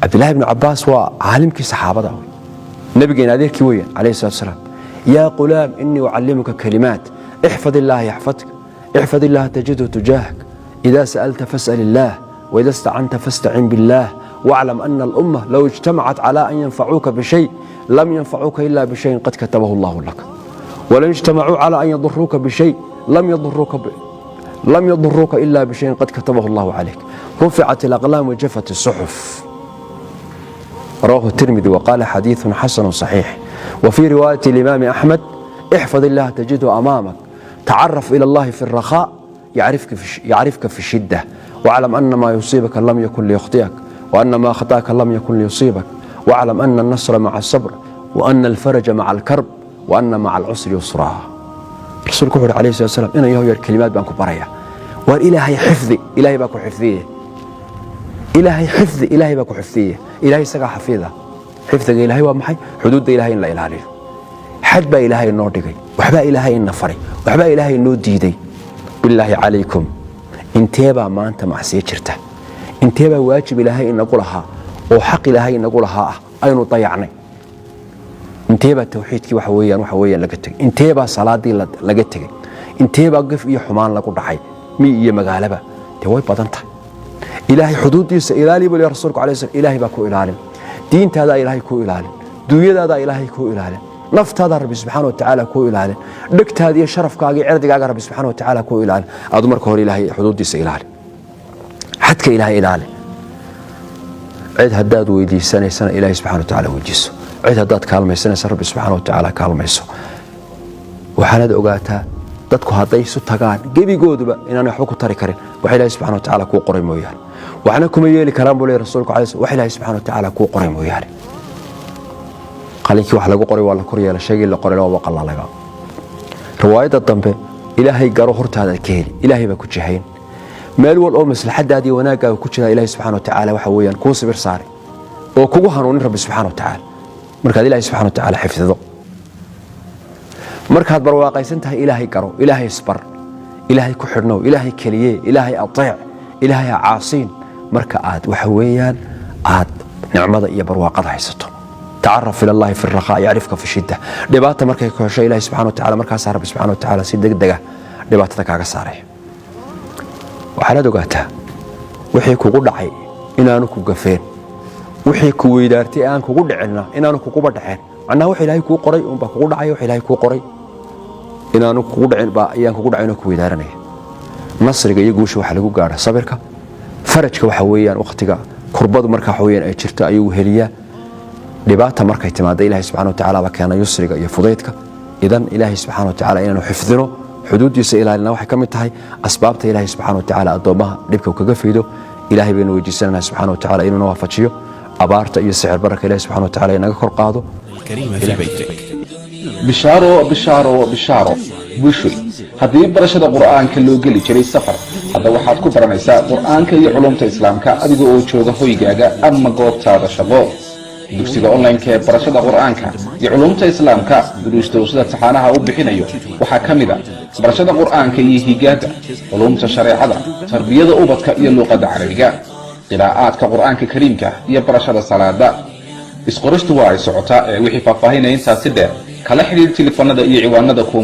عبد الله بن عباس وعالمك صحابته نبي ناديك ويا عليه الصلاة والسلام يا غلام إني أعلمك كلمات احفظ الله يحفظك احفظ الله تجده تجاهك إذا سألت فاسأل الله وإذا استعنت فاستعن بالله واعلم أن الأمة لو اجتمعت على أن ينفعوك بشيء لم ينفعوك إلا بشيء قد كتبه الله لك ولن اجتمعوا على أن يضروك بشيء لم يضروك إلا بشيء قد كتبه الله عليك رفعت الأقلام وجفت الصحف رواه الترمذي وقال حديث حسن صحيح. وفي رواية الإمام أحمد احفظ الله تجده أمامك تعرف إلى الله في الرخاء يعرفك في الشدة واعلم أن ما يصيبك لم يكن ليخطئك وأن ما خطأك لم يكن ليصيبك واعلم أن النصر مع الصبر وأن الفرج مع الكرب وأن مع العسر يسرا. رسولك عليه الصلاة والسلام إنه يهوي الكلمات بانكو بريا والإلهي حفظي إلهي باكو حفظيه إلهي حفظي إلهي باكو حفظيه إلهي سقى حفيظه حفظك إلهي ومحي حدود إلهي إن لا إله عليه حد با إلهي النور دقي وحبا إلهي النفري وحبا إلهي النور ديدي بالله عليكم انتبه ما أنت معصية جرته انتبه واجب إلهي إن نقولها وحق إلهي إن نقولها أين طيعني انتبه توحيدك وحويا لقتك انتبه صلاتي لقتك انتبه قف إيه حمان لقول رحي مي إيه مغالبة توي بدنته إلهي حدودي سإلالي بل يا رسولك عليه السلام إلهي باكو إلالي دين هذا إلهي كو إلالي دوية هذا إلهي كو إلالي نفط هذا رب سبحانه وتعالى كو إلالي دكت هذه الشرف كاقي عرض كاقي رب سبحانه وتعالى كو إلالي أدمر كهور إلهي حدودي سإلالي حدك إلهي إلالي عيد هداد ويدي سنة إلهي سبحانه وتعالى ويجيسه عيد هداد كالمي سنة رب سبحانه وتعالى كالميسه وحالد أقاتها dadku haday isu tagaan gebigooduba inaan wax ku tari karin waxa Ilaahay subhanahu wa ta'ala ku qoray mooyaan waxna kuma yeeli karaan buu leeyahay rasuulku wax Ilaahay subhanahu wa ta'ala ku qoray mooyaan qalinkii wax lagu qoray waa la koryeelay sheegay la qoray waa qalalaga riwaayada dambe Ilaahay garo hortaada ka heli Ilaahay ba ku jihayn meel wal oo maslaxadaadii wanaaga ku jira Ilaahay subhanahu wa ta'ala waxa weeyaan ku sabir saari oo kugu hanuunin rabbi subhanahu wa ta'ala marka Ilaahay subhanahu wa ta'ala xifdido markaad barwaaqaysan tahay Ilaahay garo Ilaahay isbar Ilaahay ku xirnow Ilaahay kaliye Ilaahay ateec Ilaahay caasiin marka aad waxa weeyaan aad nicmada iyo barwaaqada haysato taarraf ila Allah fi ar-raqa ya'rifka fi shidda dhibaata markay ku hesho Ilaahay subhanahu wa ta'ala markaas rabbi subhanahu wa ta'ala si degdega dhibaatada kaaga saaray waxa la ogaataa wixii kugu dhacay inaanu ku gafeen wixii ku weydaartay aan kugu dhicina inaanu kugu badhaxeen anna wax Ilaahay ku qoray oo ba kugu dhacay wax Ilaahay ku qoray inaanu kugu dhicin ba ayaan kugu dhacayno ku weydaaranay nasriga iyo guusha waxa lagu gaaro sabirka farajka waxa weeyaan waqtiga kurbadu marka waxa weeyaan ay jirto ayuu heliyaa dhibaata markay timaado Ilaahay subhanahu wa ta'ala ba keenay yusriga iyo fudaydka idan Ilaahay subhanahu wa ta'ala inaanu xifdino xuduudiisa ilaalina waxa kamid tahay asbaabta Ilaahay subhanahu wa ta'ala adoomaha dhibka kaga fiido Ilaahay baynu weydiisanaa subhanahu wa ta'ala inuu waafajiyo abaarta iyo sicir baraka Ilaahay subhanahu wa ta'ala inaga kor qaado الكريم في بيتك. بشارو بشوي haddii barashada quraanka loo gali jiray safar hadda waxaad ku baranaysaa quraanka iyo culumta islaamka adiga oo jooga hoygaaga ama goobtaada shaqo dugsiga online-ka ee barashada quraanka iyo culumta islaamka duruusta sida taxanaha u bixinayo waxa kamid ah barashada quraanka iyo higaada culumta shariicada tarbiyada ubadka iyo luqadda carabiga qiraa'aadka quraanka kariimka iyo barashada salaada isqoristu waa ay socotaa wixii faahfaahinaya intaas si dheer kala xiriir telefoonada iyo ciwaanada ku